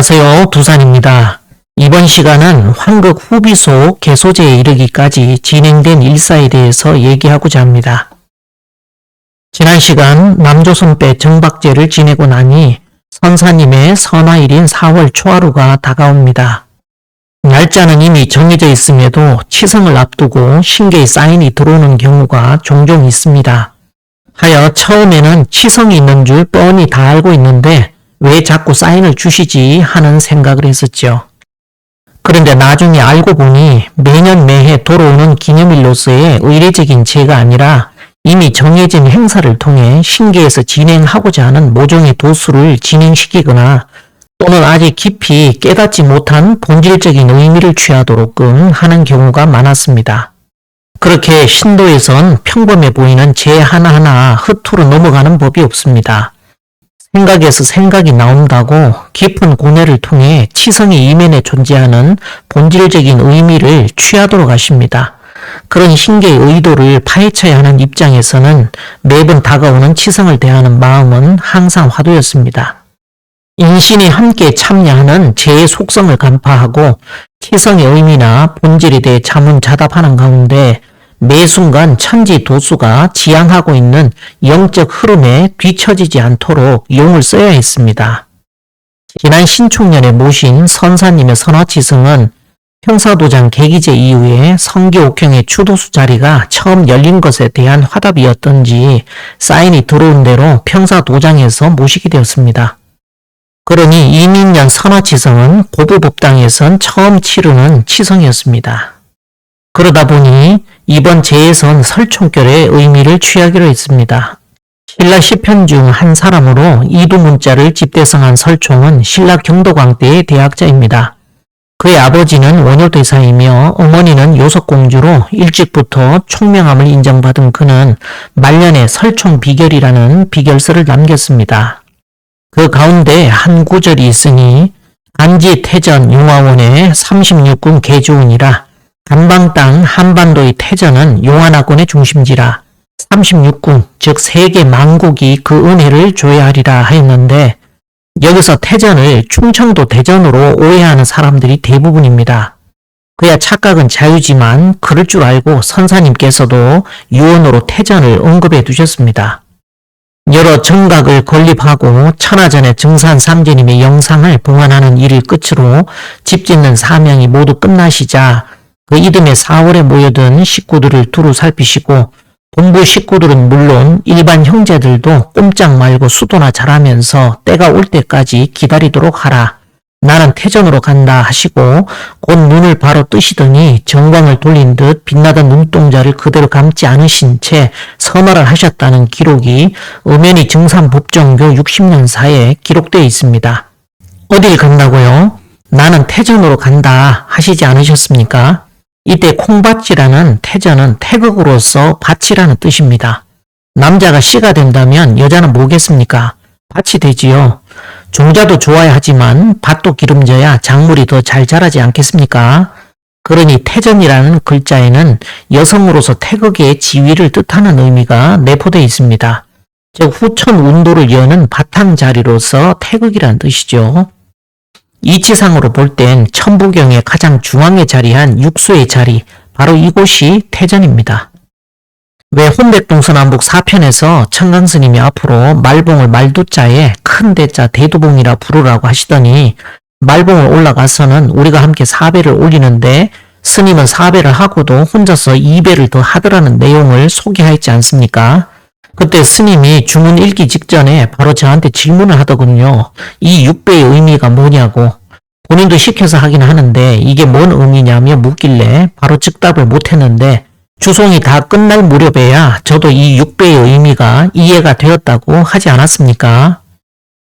안녕하세요. 두산입니다. 이번 시간은 환극 후비소 개소제에 이르기까지 진행된 일사에 대해서 얘기하고자 합니다. 지난 시간 남조선배 정박제를 지내고 나니 선사님의 선화일인 4월 초하루가 다가옵니다. 날짜는 이미 정해져 있음에도 치성을 앞두고 신계의 사인이 들어오는 경우가 종종 있습니다. 하여 처음에는 치성이 있는 줄 뻔히 다 알고 있는데 왜 자꾸 사인을 주시지 하는 생각을 했었죠. 그런데 나중에 알고 보니 매년 매해 돌아오는 기념일로서의 의례적인 제가 아니라 이미 정해진 행사를 통해 신계에서 진행하고자 하는 모종의 도수를 진행시키거나 또는 아직 깊이 깨닫지 못한 본질적인 의미를 취하도록끔 하는 경우가 많았습니다. 그렇게 신도에선 평범해 보이는 제 하나하나 흩으로 넘어가는 법이 없습니다. 생각에서 생각이 나온다고 깊은 고뇌를 통해 치성의 이면에 존재하는 본질적인 의미를 취하도록 하십니다. 그런 신계의 의도를 파헤쳐야 하는 입장에서는 매번 다가오는 치성을 대하는 마음은 항상 화두였습니다. 인신이 함께 참여하는 제의 속성을 간파하고 치성의 의미나 본질에 대해 자문자답하는 가운데 매 순간 천지 도수가 지향하고 있는 영적 흐름에 뒤처지지 않도록 용을 써야 했습니다. 지난 신축년에 모신 선사님의 선화치성은 평사도장 계기제 이후에 성기옥형의 추도수 자리가 처음 열린 것에 대한 화답이었던지 사인이 들어온 대로 평사도장에서 모시게 되었습니다. 그러니 이민년 선화치성은 고부법당에선 처음 치르는 치성이었습니다. 그러다 보니 이번 제에선 설총결의 의미를 취하기로 했습니다. 신라 10편 중 한 사람으로 이두문자를 집대성한 설총은 신라 경도광 때의 대학자입니다. 그의 아버지는 원효대사이며 어머니는 요석공주로 일찍부터 총명함을 인정받은 그는 말년에 설총비결이라는 비결서를 남겼습니다. 그 가운데 한 구절이 있으니 간지 태전 용화원의 36군 개조운이라 간방 땅 한반도의 태전은 용화나권의 중심지라 36군 즉 세계 만국이 그 은혜를 줘야 하리라 하였는데 여기서 태전을 충청도 대전으로 오해하는 사람들이 대부분입니다. 그야 착각은 자유지만 그럴 줄 알고 선사님께서도 유언으로 태전을 언급해 두셨습니다. 여러 정각을 건립하고 천하전의 증산상제님의 영상을 봉안하는 일을 끝으로 집 짓는 사명이 모두 끝나시자 그 이듬해 4월에 모여든 식구들을 두루 살피시고 본부 식구들은 물론 일반 형제들도 꼼짝 말고 수도나 잘하면서 때가 올 때까지 기다리도록 하라. 나는 태전으로 간다 하시고 곧 눈을 바로 뜨시더니 정광을 돌린 듯 빛나던 눈동자를 그대로 감지 않으신 채 선언을 하셨다는 기록이 엄연히 증산법정교 60년사에 기록되어 있습니다. 어딜 간다고요? 나는 태전으로 간다 하시지 않으셨습니까? 이때 콩밭이라는 태전은 태극으로서 밭이라는 뜻입니다. 남자가 씨가 된다면 여자는 뭐겠습니까? 밭이 되지요. 종자도 좋아야 하지만 밭도 기름져야 작물이 더 잘 자라지 않겠습니까? 그러니 태전이라는 글자에는 여성으로서 태극의 지위를 뜻하는 의미가 내포되어 있습니다. 즉 후천 운도를 여는 바탕자리로서 태극이란 뜻이죠. 이치상으로 볼 땐 천부경의 가장 중앙에 자리한 육수의 자리, 바로 이곳이 태전입니다. 왜 혼백동서남북 4편에서 청강스님이 앞으로 말봉을 말두자에 큰 대자 대두봉이라 부르라고 하시더니 말봉을 올라가서는 우리가 함께 4배를 올리는데 스님은 4배를 하고도 혼자서 2배를 더 하더라는 내용을 소개하였지 않습니까? 그때 스님이 주문 읽기 직전에 바로 저한테 질문을 하더군요. 이 6배의 의미가 뭐냐고. 본인도 시켜서 하긴 하는데 이게 뭔 의미냐며 묻길래 바로 즉답을 못했는데 주송이 다 끝날 무렵에야 저도 이 6배의 의미가 이해가 되었다고 하지 않았습니까?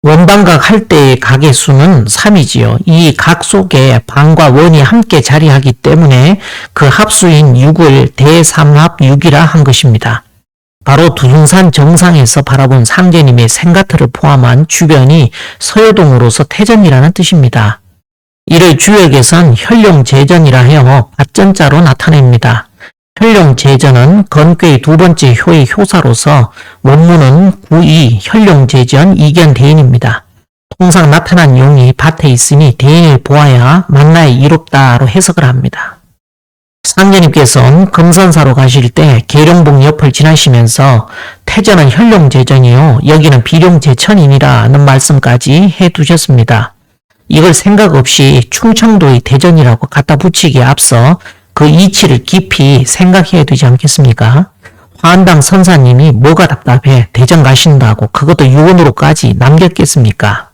원방각 할 때의 각의 수는 3이지요. 이 각 속에 방과 원이 함께 자리하기 때문에 그 합수인 6을 대삼합 6이라 한 것입니다. 바로 두승산 정상에서 바라본 상제님의 생가터를 포함한 주변이 서여동으로서 태전이라는 뜻입니다. 이를 주역에선 혈룡제전이라 하여 밭전자로 나타냅니다. 혈룡제전은 건괴의 두 번째 효의 효사로서 원문은 구이 혈룡제전 이견대인입니다. 통상 나타난 용이 밭에 있으니 대인을 보아야 만나에 이롭다로 해석을 합니다. 상제님께서는 금선사로 가실 때 계룡봉 옆을 지나시면서 태전은 현룡제전이요 여기는 비룡제천이니라는 말씀까지 해두셨습니다. 이걸 생각 없이 충청도의 대전이라고 갖다 붙이기에 앞서 그 이치를 깊이 생각해야 되지 않겠습니까? 화한당 선사님이 뭐가 답답해 대전 가신다고 그것도 유언으로까지 남겼겠습니까?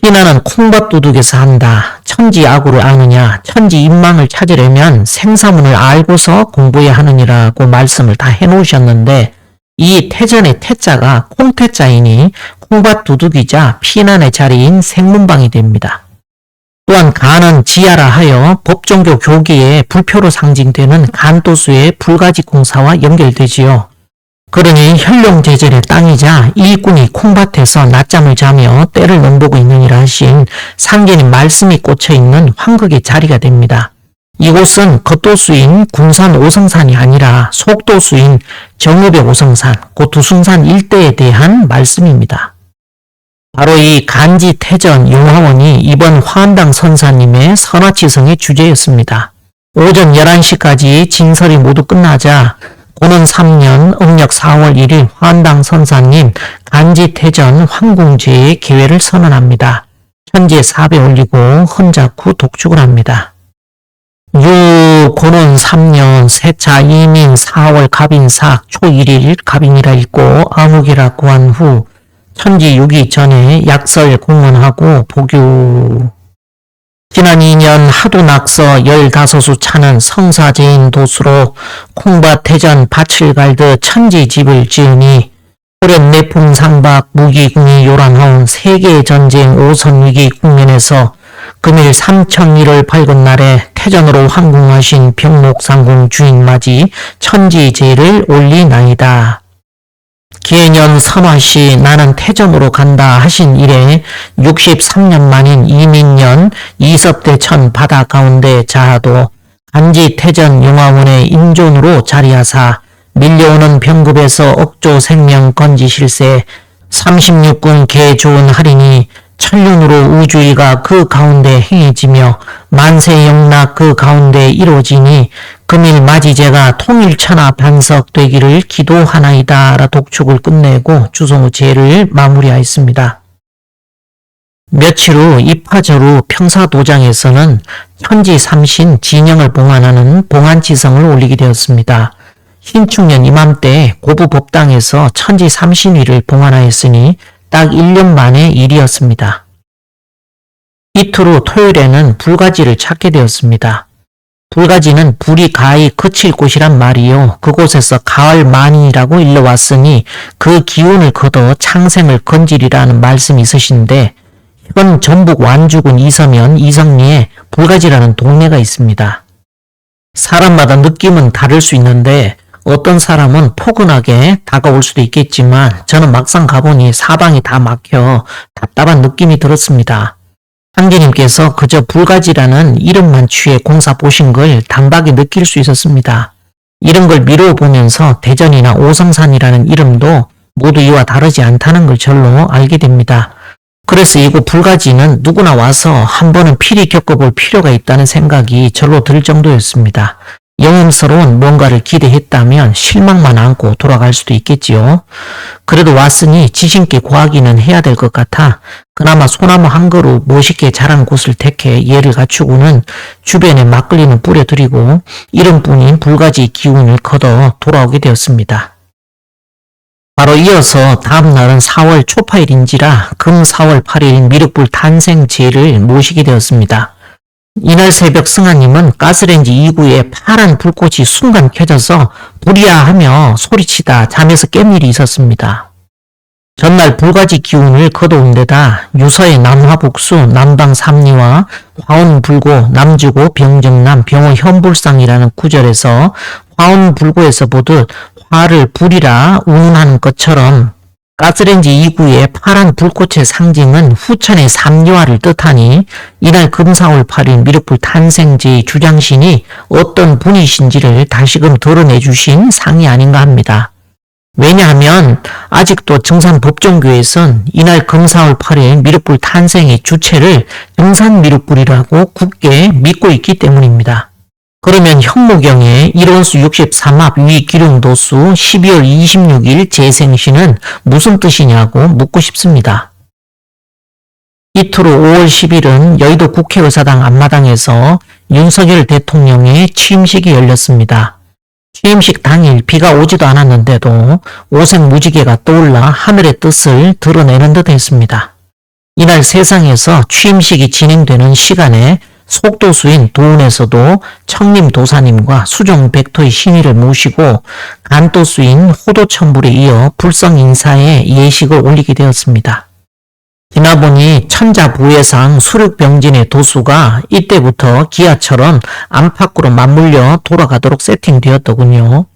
희나는 콩밥도둑에서 한다. 천지야구를 아느냐. 천지인망을 찾으려면 생사문을 알고서 공부해야 하느니라고 말씀을 다 해놓으셨는데 이 태전의 태자가 콩태자이니 콩밥도둑이자 피난의 자리인 생문방이 됩니다. 또한 간은 지하라 하여 법종교 교기의 불표로 상징되는 간도수의 불가지 공사와 연결되지요. 그러니 현룡제절의 땅이자 일꾼이 콩밭에서 낮잠을 자며 때를 넘보고 있느니라 하신 상제님 말씀이 꽂혀있는 황극의 자리가 됩니다. 이곳은 겉도수인 군산 오성산이 아니라 속도수인 정읍의 오성산, 그 두순산 일대에 대한 말씀입니다. 바로 이 간지 태전 용화원이 이번 화한당 선사님의 선화치성의 주제였습니다. 오전 11시까지 진설이 모두 끝나자 고는 3년 음력 4월 1일 화한당 선사님 간지태전 황궁제의 계회를 선언합니다. 현재 사배 올리고 헌작 후 독축을 합니다. 고는 3년 세차 이민 4월 갑인삭 초 1일 갑인이라 읽고 암흑이라 구한 후 천지 6일 전에 약설 공언하고 복유. 지난 2년 하도 낙서 15수 차는 성사제인 도수로 콩밭 태전 밭을 갈듯 천지집을 지으니 호련 내풍 상박 무기궁이 요란하온 세계의 전쟁 오선위기 국면에서 금일 삼천일월 밝은 날에 태전으로 황궁하신 병목상궁 주인맞이 천지제를 올리나이다. 기해년 선화시 나는 태전으로 간다 하신 이래 63년 만인 이민년 이섭대천 바다 가운데 자하도 간지 태전 용화원의 인존으로 자리하사 밀려오는 병급에서 억조 생명 건지실세 36군 개 좋은 할인이 천륜으로 우주의가 그 가운데 행해지며 만세 영락 그 가운데 이루어지니 금일 맞이제가 통일천하 반석되기를 기도하나이다 라 독축을 끝내고 주송 후 제를 마무리하였습니다. 며칠 후 입화절 평사도장에서는 천지 삼신 진영을 봉안하는 봉안지성을 올리게 되었습니다. 신축년 이맘때 고부법당에서 천지 삼신위를 봉안하였으니 딱 1년 만의 일이었습니다. 이틀 후 토요일에는 불가지를 찾게 되었습니다. 불가지는 불이 가히 그칠 곳이란 말이요. 그곳에서 가을 만이라고 일러왔으니 그 기운을 거둬 창생을 건지리라는 말씀이 있으신데 현 전북 완주군 이서면 이성리에 불가지라는 동네가 있습니다. 사람마다 느낌은 다를 수 있는데 어떤 사람은 포근하게 다가올 수도 있겠지만 저는 막상 가보니 사방이 다 막혀 답답한 느낌이 들었습니다. 상제님께서 그저 불가지라는 이름만 취해 공사 보신 걸 단박에 느낄 수 있었습니다. 이런 걸 미루어 보면서 대전이나 오성산이라는 이름도 모두 이와 다르지 않다는 걸 절로 알게 됩니다. 그래서 이곳 불가지는 누구나 와서 한 번은 필히 겪어볼 필요가 있다는 생각이 절로 들 정도였습니다. 영험스러운 뭔가를 기대했다면 실망만 안고 돌아갈 수도 있겠지요. 그래도 왔으니 지신께 고하기는 해야 될 것 같아 그나마 소나무 한 그루 멋있게 자란 곳을 택해 예를 갖추고는 주변에 막걸리는 뿌려드리고 이름뿐인 불가지 기운을 거둬 돌아오게 되었습니다. 바로 이어서 다음 날은 4월 초파일인지라 금 4월 8일 미륵불 탄생제를 모시게 되었습니다. 이날 새벽 승하님은 가스레인지 2구에 파란 불꽃이 순간 켜져서 불이야 하며 소리치다 잠에서 깬 일이 있었습니다. 전날 불가지 기운을 거둬온 데다 유서의 남화복수 남방 삼리와 화온불고 남주고 병정남 병호 현불상이라는 구절에서 화온불고에서 보듯 화를 불이라 운운하는 것처럼 가스레인지 2구의 파란 불꽃의 상징은 후천의 삼리화를 뜻하니 이날 금4월 8일 미륵불 탄생제의 주장신이 어떤 분이신지를 다시금 드러내주신 상이 아닌가 합니다. 왜냐하면 아직도 증산법정교에선 이날 금사월 8일 미륵불 탄생의 주체를 증산미륵불이라고 굳게 믿고 있기 때문입니다. 그러면 현무경의 1원수 63합 위기룡도수 12월 26일 재생시는 무슨 뜻이냐고 묻고 싶습니다. 이틀 후 5월 10일은 여의도 국회의사당 앞마당에서 윤석열 대통령의 취임식이 열렸습니다. 취임식 당일 비가 오지도 않았는데도 오색 무지개가 떠올라 하늘의 뜻을 드러내는 듯 했습니다. 이날 세상에서 취임식이 진행되는 시간에 속도수인 도운에서도 청림도사님과 수종백토의 신의를 모시고 간도수인 호도천불에 이어 불성인사의 예식을 올리게 되었습니다. 지나보니 천자부회상 수륙병진의 도수가 이때부터 기아처럼 안팎으로 맞물려 돌아가도록 세팅되었더군요.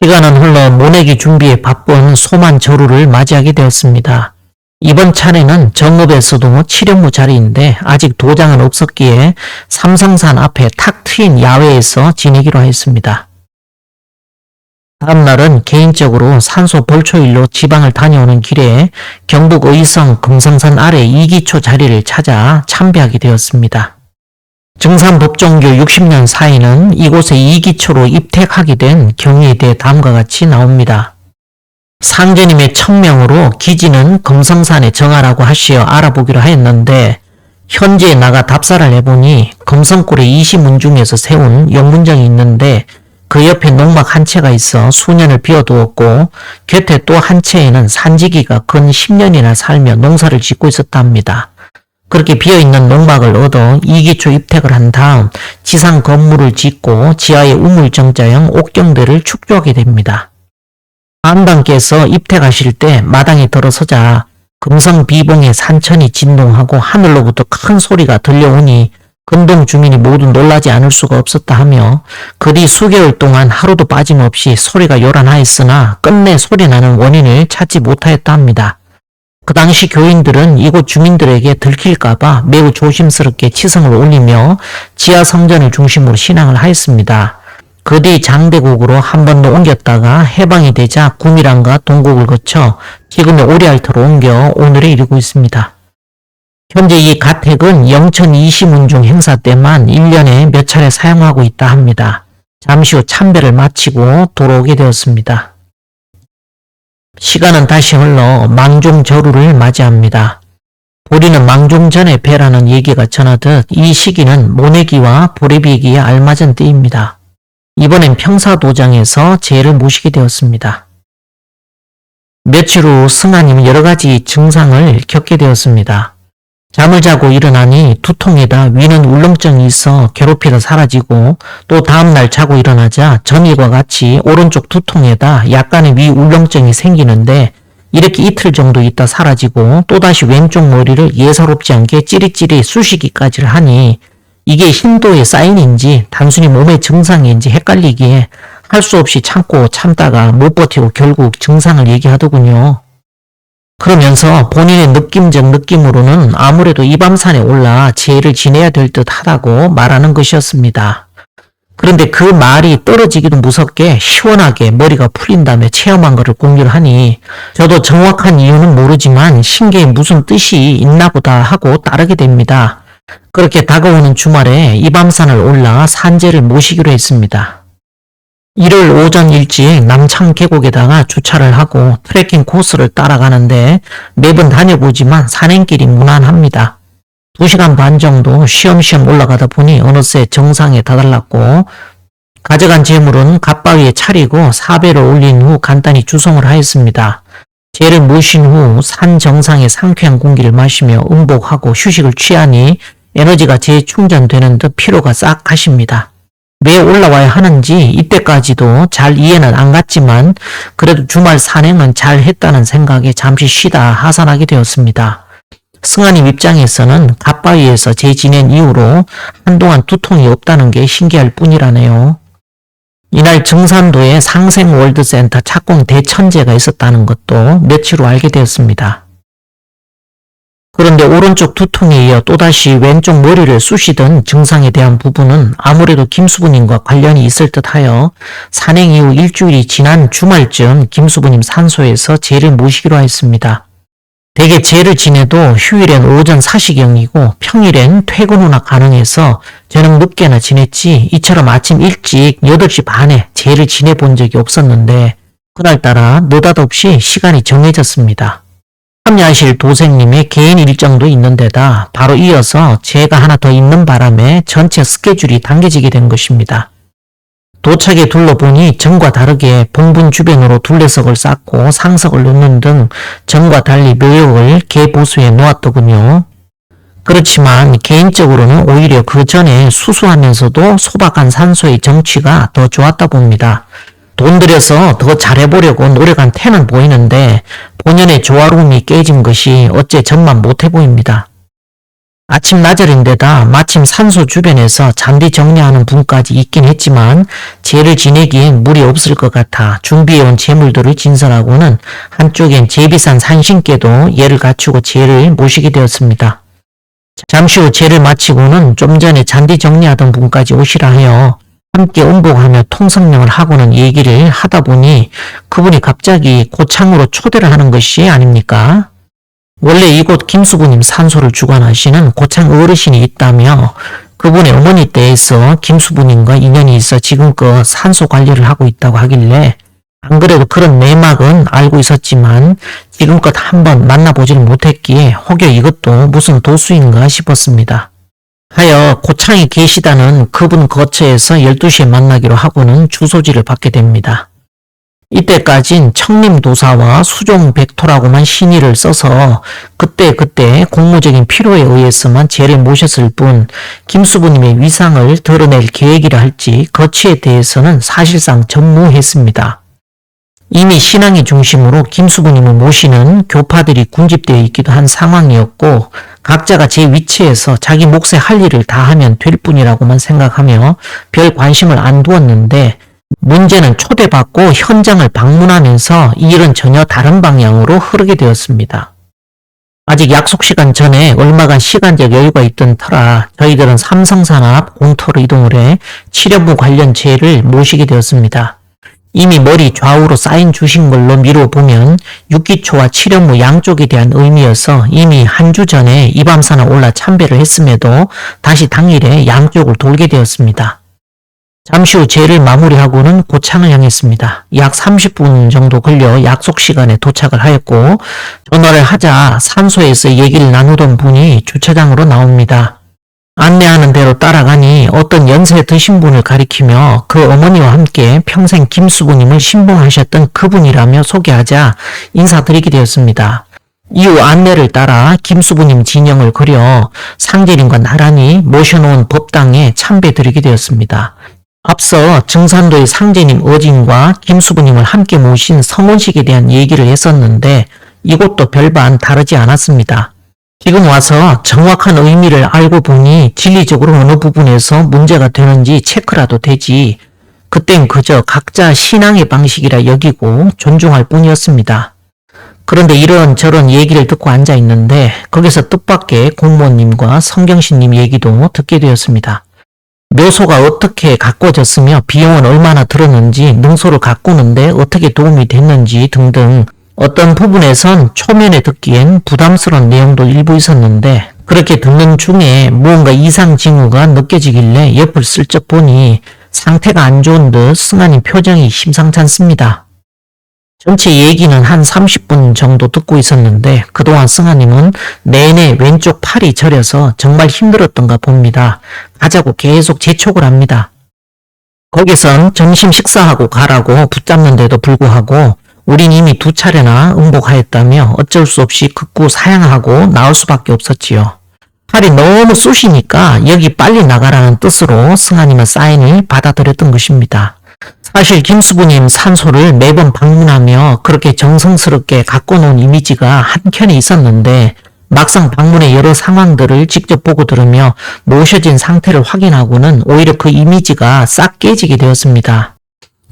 시간은 흘러 모내기 준비에 바쁜 소만저루를 맞이하게 되었습니다. 이번 차례는 정읍에서도 칠연무 자리인데 아직 도장은 없었기에 삼성산 앞에 탁 트인 야외에서 지내기로 했습니다. 다음날은 개인적으로 산소 벌초일로 지방을 다녀오는 길에 경북 의성 금성산 아래 이기초 자리를 찾아 참배하게 되었습니다. 증산법정교 60년 사이는 이곳에 이기초로 입택하게 된 경위에 대해 다음과 같이 나옵니다. 상제님의 청명으로 기지는 금성산에 정하라고 하시어 알아보기로 하였는데 현지에 나가 답사를 해보니 금성골에 이시문중에서 세운 영문정이 있는데 그 옆에 농막 한 채가 있어 수년을 비워두었고 곁에 또 한 채에는 산지기가 근 10년이나 살며 농사를 짓고 있었다 합니다. 그렇게 비어있는 농막을 얻어 이기초 입택을 한 다음 지상 건물을 짓고 지하에 우물정자형 옥경대를 축조하게 됩니다. 한당께서 입택하실 때 마당에 들어서자 금성 비봉의 산천이 진동하고 하늘로부터 큰 소리가 들려오니 근동 주민이 모두 놀라지 않을 수가 없었다 하며 그 뒤 수개월 동안 하루도 빠짐없이 소리가 요란하였으나 끝내 소리나는 원인을 찾지 못하였다 합니다. 그 당시 교인들은 이곳 주민들에게 들킬까봐 매우 조심스럽게 치성을 올리며 지하 성전을 중심으로 신앙을 하였습니다. 그 뒤 장대국으로 한 번 더 옮겼다가 해방이 되자 구미랑과 동국을 거쳐 지금의 오리알터로 옮겨 오늘에 이르고 있습니다. 현재 이 가택은 영천 이시문중 행사 때만 1년에 몇 차례 사용하고 있다 합니다. 잠시 후 참배를 마치고 돌아오게 되었습니다. 시간은 다시 흘러 망종저루를 맞이합니다. 보리는 망종 전에 배라는 얘기가 전하듯 이 시기는 모내기와 보리비기에 알맞은 때입니다. 이번엔 평사도장에서 제를 모시게 되었습니다. 며칠 후 승하님은 여러가지 증상을 겪게 되었습니다. 잠을 자고 일어나니 두통에다 위는 울렁증이 있어 괴롭히다 사라지고 또 다음날 자고 일어나자 전일과 같이 오른쪽 두통에다 약간의 위 울렁증이 생기는데 이렇게 이틀 정도 있다 사라지고 또다시 왼쪽 머리를 예사롭지 않게 찌릿찌릿 쑤시기까지를 하니 이게 힘도의 사인인지 단순히 몸의 증상인지 헷갈리기에 할 수 없이 참고 참다가 못 버티고 결국 증상을 얘기하더군요. 그러면서 본인의 느낌적 느낌으로는 아무래도 이밤산에 올라 제를 지내야 될 듯 하다고 말하는 것이었습니다. 그런데 그 말이 떨어지기도 무섭게 시원하게 머리가 풀린다며 체험한 것을 공유를 하니 저도 정확한 이유는 모르지만 신기에 무슨 뜻이 있나 보다 하고 따르게 됩니다. 그렇게 다가오는 주말에 이밤산을 올라 산제를 모시기로 했습니다. 일요일 오전 일찍 남창 계곡에다가 주차를 하고 트레킹 코스를 따라가는데 매번 다녀보지만 산행길이 무난합니다. 2시간 반 정도 쉬엄쉬엄 올라가다 보니 어느새 정상에 다다랐고 가져간 재물은 갓바위에 차리고 사배를 올린 후 간단히 주송을 하였습니다. 제를 모신 후 산 정상의 상쾌한 공기를 마시며 음복하고 휴식을 취하니 에너지가 재충전되는 듯 피로가 싹 가십니다. 왜 올라와야 하는지 이때까지도 잘 이해는 안 갔지만 그래도 주말 산행은 잘 했다는 생각에 잠시 쉬다 하산하게 되었습니다. 승하님 입장에서는 갓바위에서 재지낸 이후로 한동안 두통이 없다는 게 신기할 뿐이라네요. 이날 증산도에 상생월드센터 착공 대천제가 있었다는 것도 며칠 후 알게 되었습니다. 그런데 오른쪽 두통에 이어 또다시 왼쪽 머리를 쑤시던 증상에 대한 부분은 아무래도 김수부님과 관련이 있을 듯하여 산행 이후 일주일이 지난 주말쯤 김수부님 산소에서 제를 모시기로 했습니다. 대개 제를 지내도 휴일엔 오전 사시경이고 평일엔 퇴근 후나 가능해서 저녁 늦게나 지냈지 이처럼 아침 일찍 8시 반에 제를 지내본 적이 없었는데 그날따라 느닷없이 시간이 정해졌습니다. 참여하실 도생님의 개인 일정도 있는 데다 바로 이어서 제가 하나 더 있는 바람에 전체 스케줄이 당겨지게 된 것입니다. 도착에 둘러보니 전과 다르게 봉분 주변으로 둘레석을 쌓고 상석을 놓는 등 전과 달리 묘역을 개보수해 놓았더군요. 그렇지만 개인적으로는 오히려 그 전에 수수하면서도 소박한 산소의 정취가 더 좋았다 봅니다. 돈 들여서 더 잘해보려고 노력한 태는 보이는데 본연의 조화로움이 깨진 것이 어째 전만 못해 보입니다. 아침 나절인데다 마침 산소 주변에서 잔디 정리하는 분까지 있긴 했지만 제를 지내기엔 물이 없을 것 같아 준비해온 재물들을 진설하고는 한쪽엔 제비산 산신께도 예를 갖추고 제를 모시게 되었습니다. 잠시 후 제를 마치고는 좀 전에 잔디 정리하던 분까지 오시라 하여 함께 음복하며 통성명을 하고는 얘기를 하다 보니 그분이 갑자기 고창으로 초대를 하는 것이 아닙니까? 원래 이곳 김수부님 산소를 주관하시는 고창 어르신이 있다며 그분의 어머니 때에서 김수부님과 인연이 있어 지금껏 산소 관리를 하고 있다고 하길래 안 그래도 그런 내막은 알고 있었지만 지금껏 한번 만나보지를 못했기에 혹여 이것도 무슨 도수인가 싶었습니다. 하여 고창에 계시다는 그분 거처에서 12시에 만나기로 하고는 주소지를 받게 됩니다. 이때까진 청림도사와 수종백토라고만 신의를 써서 그때 공무적인 필요에 의해서만 제를 모셨을 뿐 김수부님의 위상을 드러낼 계획이라 할지 거취에 대해서는 사실상 전무했습니다. 이미 신앙의 중심으로 김수부님을 모시는 교파들이 군집되어 있기도 한 상황이었고 각자가 제 위치에서 자기 몫의 할 일을 다 하면 될 뿐이라고만 생각하며 별 관심을 안 두었는데 문제는 초대받고 현장을 방문하면서 이 일은 전혀 다른 방향으로 흐르게 되었습니다. 아직 약속 시간 전에 얼마간 시간적 여유가 있던 터라 저희들은 삼성산 앞 공터로 이동을 해 치료부 관련 제를 모시게 되었습니다. 이미 머리 좌우로 사인 주신 걸로 미뤄보면 육기초와 치료무 양쪽에 대한 의미여서 이미 한 주 전에 이밤산에 올라 참배를 했음에도 다시 당일에 양쪽을 돌게 되었습니다. 잠시 후 제를 마무리하고는 고창을 향했습니다. 약 30분 정도 걸려 약속 시간에 도착을 하였고 전화를 하자 산소에서 얘기를 나누던 분이 주차장으로 나옵니다. 안내하는 대로 따라가니 어떤 연세 드신 분을 가리키며 그 어머니와 함께 평생 김수부님을 신봉하셨던 그분이라며 소개하자 인사드리게 되었습니다. 이후 안내를 따라 김수부님 진영을 그려 상제님과 나란히 모셔놓은 법당에 참배드리게 되었습니다. 앞서 증산도의 상제님 어진과 김수부님을 함께 모신 성원식에 대한 얘기를 했었는데 이것도 별반 다르지 않았습니다. 지금 와서 정확한 의미를 알고 보니 진리적으로 어느 부분에서 문제가 되는지 체크라도 되지 그땐 그저 각자 신앙의 방식이라 여기고 존중할 뿐이었습니다. 그런데 이런저런 얘기를 듣고 앉아있는데 거기서 뜻밖의 공무원님과 성경신님 얘기도 듣게 되었습니다. 묘소가 어떻게 가꿔졌으며 비용은 얼마나 들었는지 능소를 가꾸는데 어떻게 도움이 됐는지 등등 어떤 부분에선 초면에 듣기엔 부담스러운 내용도 일부 있었는데 그렇게 듣는 중에 무언가 이상 징후가 느껴지길래 옆을 슬쩍 보니 상태가 안 좋은 듯 승하님 표정이 심상치 않습니다. 전체 얘기는 한 30분 정도 듣고 있었는데 그동안 승하님은 내내 왼쪽 팔이 저려서 정말 힘들었던가 봅니다. 가자고 계속 재촉을 합니다. 거기선 점심 식사하고 가라고 붙잡는데도 불구하고 우린 이미 2차례나 응복하였다며 어쩔 수 없이 극구 사양하고 나올 수밖에 없었지요. 팔이 너무 쑤시니까 여기 빨리 나가라는 뜻으로 승하님은 사인을 받아들였던 것입니다. 사실 김수부님 산소를 매번 방문하며 그렇게 정성스럽게 갖고 놓은 이미지가 한켠에 있었는데 막상 방문의 여러 상황들을 직접 보고 들으며 모셔진 상태를 확인하고는 오히려 그 이미지가 싹 깨지게 되었습니다.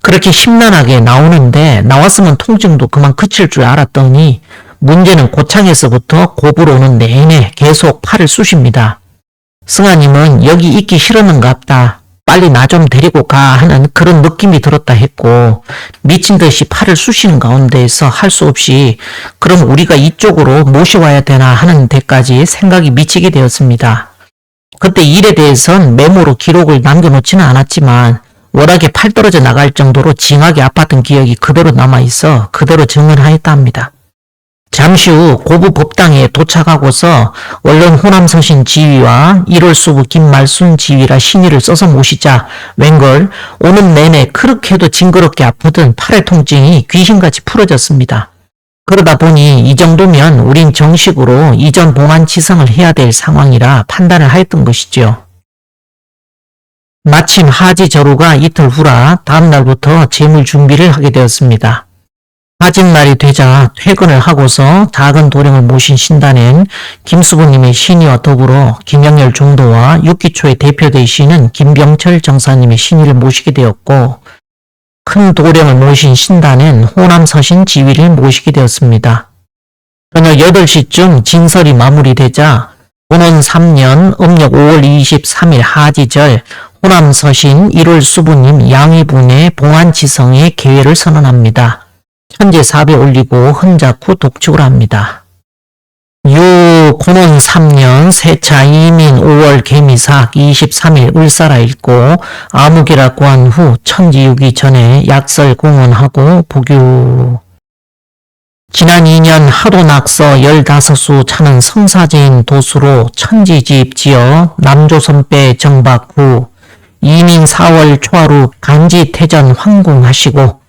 그렇게 심란하게 나오는데 나왔으면 통증도 그만 그칠 줄 알았더니 문제는 고창에서부터 고부로 오는 내내 계속 팔을 쑤십니다. 승아님은 여기 있기 싫었는갑다. 빨리 나 좀 데리고 가 하는 그런 느낌이 들었다 했고, 미친 듯이 팔을 쑤시는 가운데에서 할 수 없이 그럼 우리가 이쪽으로 모셔와야 되나 하는 데까지 생각이 미치게 되었습니다. 그때 일에 대해선 메모로 기록을 남겨놓지는 않았지만 워낙에 팔 떨어져 나갈 정도로 징하게 아팠던 기억이 그대로 남아있어 그대로 증언하였다 합니다. 잠시 후 고부 법당에 도착하고서 얼른 호남서신 지휘와 1월 수부 김말순 지휘라 신의를 써서 모시자 웬걸 오는 내내 그렇게도 징그럽게 아프던 팔의 통증이 귀신같이 풀어졌습니다. 그러다 보니 이 정도면 우린 정식으로 이전 봉안 치성을 해야 될 상황이라 판단을 하였던 것이죠. 마침 하지 저루가 이틀 후라 다음 날부터 재물 준비를 하게 되었습니다. 하진날이 되자 퇴근을 하고서 작은 도령을 모신 신단엔 김수부님의 신의와 더불어 김영렬 종도와 육기초의 대표 되시는 김병철 정사님의 신의를 모시게 되었고, 큰 도령을 모신 신단엔 호남서신 지휘를 모시게 되었습니다. 저녁 8시쯤 진설이 마무리되자 본원 3년 음력 5월 23일 하지절 호남서신 1월 수부님 양위분의 봉안지성의 계회를 선언합니다. 천재 4배 올리고 헌작 후 독축을 합니다. 고논 3년 세차 이민 5월 개미삭 23일 을사라 읽고 아무개라 구한 후 천지유기 전에 약설 공언하고 복유. 지난 2년 하도 낙서 15수 차는 성사제인 도수로 천지집 지어 남조선배 정박 후 이민 4월 초하루 간지태전 황궁하시고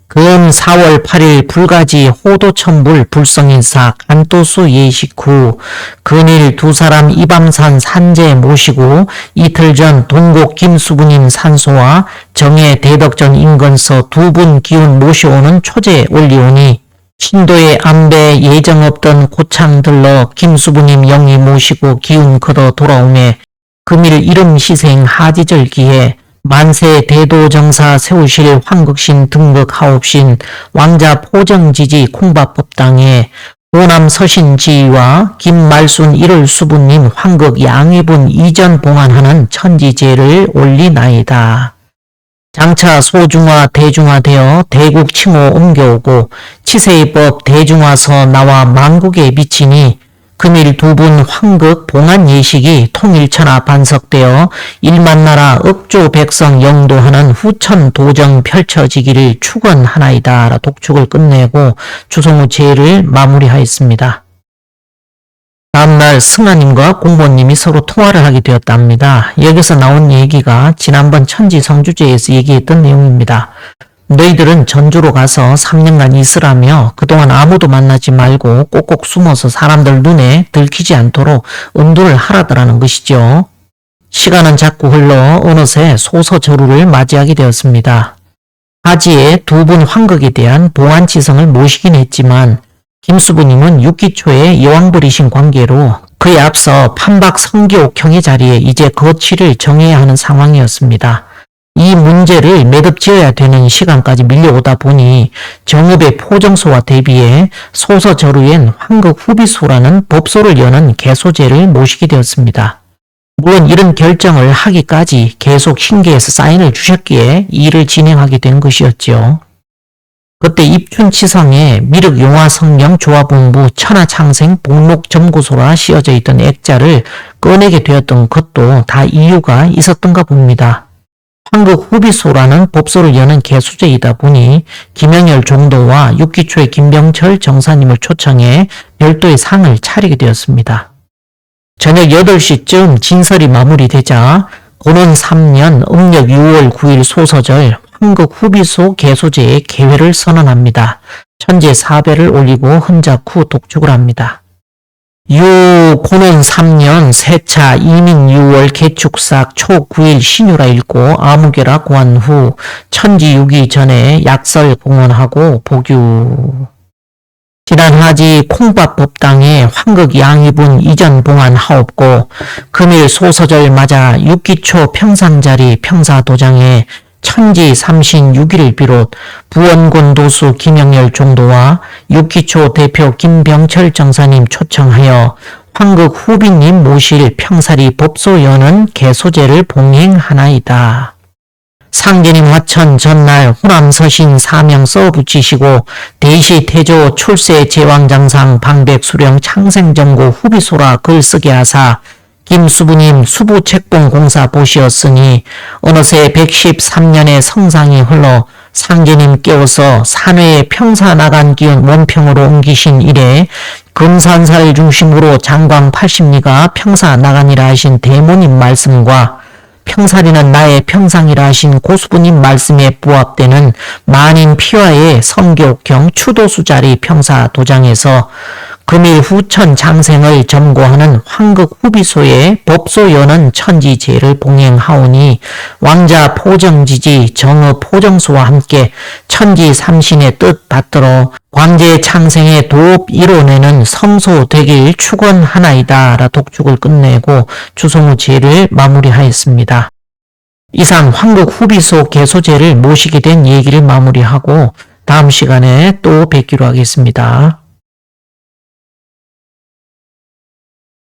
금 4월 8일 불가지 호도천불 불성인사 간도수 예식 후 근일 두 사람 이밤산 산재 모시고 이틀 전 동곡 김수부님 산소와 정예 대덕전 인건서 두 분 기운 모시오는 초제 올리오니 신도의 안배 예정 없던 고창 들러 김수부님 영리 모시고 기운 걷어 돌아오매 금일 이름 시생 하지절기에 만세 대도정사 세우실 황극신 등극하옵신 왕자 포정지지 콩밥법당에 호남 서신지휘와 김말순 1월 수부님 황극 양위분 이전 봉안하는 천지제를 올리나이다. 장차 소중화 대중화되어 대국 칭호 옮겨오고 치세의법 대중화서 나와 만국에 미치니 금일 두 분 황극 봉안 예식이 통일천하 반석되어 일만나라 억조 백성 영도하는 후천 도정 펼쳐지기를 축원하나이다 라 독축을 끝내고 주성우 제를 마무리하였습니다. 다음날 승아님과 공보님이 서로 통화를 하게 되었답니다. 여기서 나온 얘기가 지난번 천지성주제에서 얘기했던 내용입니다. 너희들은 전주로 가서 3년간 있으라며 그동안 아무도 만나지 말고 꼭꼭 숨어서 사람들 눈에 들키지 않도록 음도를 하라더라는 것이죠. 시간은 자꾸 흘러 어느새 소서저루를 맞이하게 되었습니다. 하지에 두 분 황극에 대한 봉안지성을 모시긴 했지만 김수부님은 6기초의 여왕벌이신 관계로 그에 앞서 판박 성기옥형의 자리에 이제 거취를 정해야 하는 상황이었습니다. 이 문제를 매듭지어야 되는 시간까지 밀려오다 보니 정읍의 포정소와 대비해 소서저루엔 황극 후비소라는 법소를 여는 개소제를 모시게 되었습니다. 물론 이런 결정을 하기까지 계속 신계에서 사인을 주셨기에 일을 진행하게 된 것이었죠. 그때 입춘치성에 미륵용화성령 조화본부 천하창생 복록점구소라 씌어져 있던 액자를 꺼내게 되었던 것도 다 이유가 있었던가 봅니다. 황극 후비소라는 법소를 여는 개수제이다 보니 김영렬 종도와 6기초의 김병철 정사님을 초청해 별도의 상을 차리게 되었습니다. 저녁 8시쯤 진설이 마무리되자 고논 3년 음력 6월 9일 소서절 황극 후비소 개소제의 개회를 선언합니다. 천재 4배를 올리고 헌작 후 독축을 합니다. 고논 3년 세차 이민 6월 개축삭 초 9일 신유라 읽고 아무개라 고한 후 천지유기 전에 약설 공언하고 복유. 지난 하지 콩밥법당에 황극 양위분 이전 봉안 하옵고 금일 소서절 맞아 6기초 평상자리 평사도장에 천지 삼신 6위를 비롯 부원군 도수 김영열 종도와 육기초 대표 김병철 정사님 초청하여 황극 후비님 모실 평사리 법소연은 개소제를 봉행하나이다. 상제님 화천 전날 호남서신 사명 써붙이시고 대시 태조 출세 제왕장상 방백수령 창생정고 후비소라 글쓰게 하사 김수부님 수부책봉공사 보시었으니 어느새 113년의 성상이 흘러 상제님 깨워서 산회에 평사 나간 기운 원평으로 옮기신 이래 금산사를 중심으로 장광 80리가 평사 나가니라 하신 대모님 말씀과 평사리는 나의 평상이라 하신 고수부님 말씀에 부합되는 만인 피화의 성교경 추도수자리 평사 도장에서 금일 후천 장생을 점고하는 황극 후비소의 법소연은 천지제를 봉행하오니 왕자 포정지지 정의 포정수와 함께 천지 삼신의 뜻 받들어 광제 창생의 도업 이뤄내는 성소되길 축원하나이다 라 독축을 끝내고 주송의 제를 마무리하였습니다. 이상 황극 후비소 개소제를 모시게 된 얘기를 마무리하고 다음 시간에 또 뵙기로 하겠습니다.